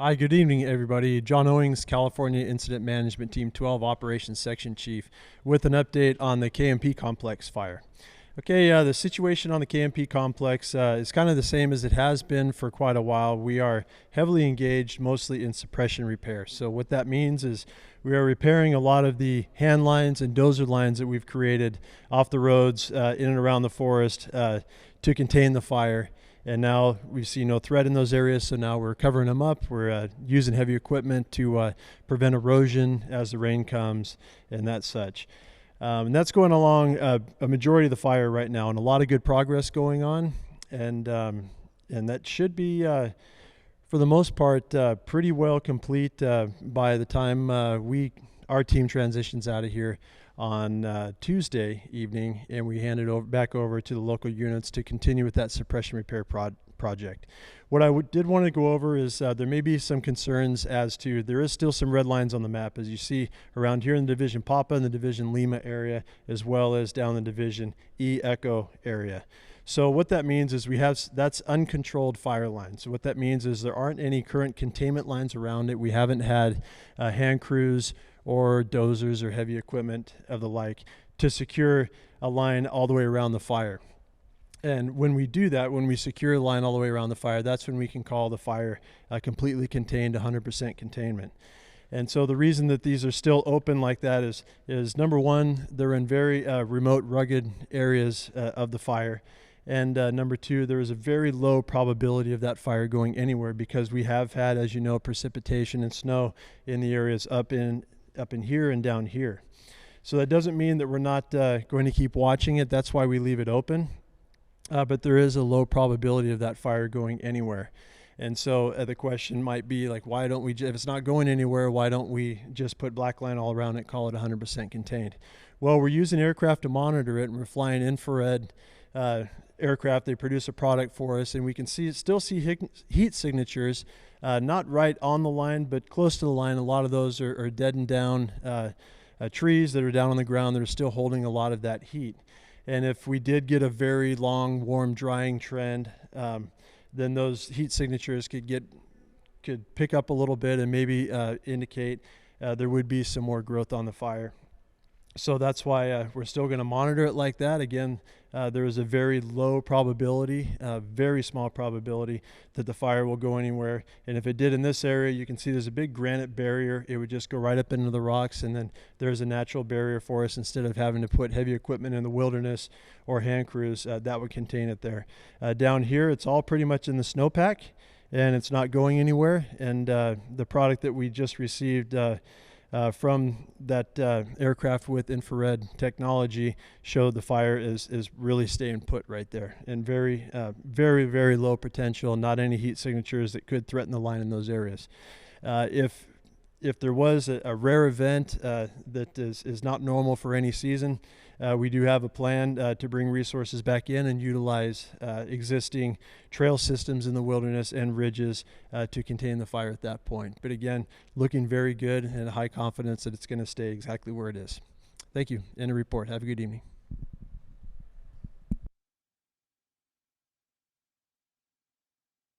Hi, good evening, everybody. John Owings, California Incident Management Team 12 Operations Section Chief, with an update on the KMP Complex fire. Okay, the situation on the KMP Complex is kind of the same as it has been for quite a while. We are heavily engaged mostly in suppression repair. So what that means is we are repairing a lot of the hand lines and dozer lines that we've created off the roads in and around the forest to contain the fire. And now we see no threat in those areas, so now we're covering them up. We're using heavy equipment to prevent erosion as the rain comes and that such. And that's going along a majority of the fire right now, and a lot of good progress going on. And that should be, for the most part, pretty well complete by the time our team transitions out of here on Tuesday evening, and we hand it back over to the local units to continue with that suppression repair project. What I did want to go over is there may be some concerns as to there is still some red lines on the map, as you see around here in the Division Papa and the Division Lima area, as well as down the Division E Echo area. So what that means is that's uncontrolled fire lines. So what that means is there aren't any current containment lines around it. We haven't had hand crews or dozers or heavy equipment of the like to secure a line all the way around the fire. And when we do that, when we secure a line all the way around the fire, that's when we can call the fire completely contained, 100% containment. And so the reason that these are still open like that is number one, they're in very remote, rugged areas of the fire. And number two, there is a very low probability of that fire going anywhere because we have had, as you know, precipitation and snow in the areas up in here and down here. So that doesn't mean that we're not going to keep watching it. That's why we leave it open. But there is a low probability of that fire going anywhere. And so the question might be like, why don't we, if it's not going anywhere, why don't we just put black line all around it, call it 100% contained? Well, we're using aircraft to monitor it, and we're flying infrared aircraft. They produce a product for us, and we can still see heat signatures, not right on the line, but close to the line. A lot of those are deadened down trees that are down on the ground that are still holding a lot of that heat. And if we did get a very long, warm, drying trend, then those heat signatures could pick up a little bit and maybe indicate there would be some more growth on the fire. So that's why we're still going to monitor it like that. Again, there is a very low probability, very small probability that the fire will go anywhere. And if it did in this area, you can see there's a big granite barrier. It would just go right up into the rocks, and then there's a natural barrier for us. Instead of having to put heavy equipment in the wilderness or hand crews, that would contain it there. Down here, it's all pretty much in the snowpack, and it's not going anywhere. And the product that we just received from that aircraft with infrared technology showed the fire is really staying put right there, and very, very low potential, not any heat signatures that could threaten the line in those areas. If there was a rare event that is not normal for any season, we do have a plan to bring resources back in and utilize existing trail systems in the wilderness and ridges to contain the fire at that point. But again, looking very good and high confidence that it's going to stay exactly where it is. Thank you. End of report. Have a good evening.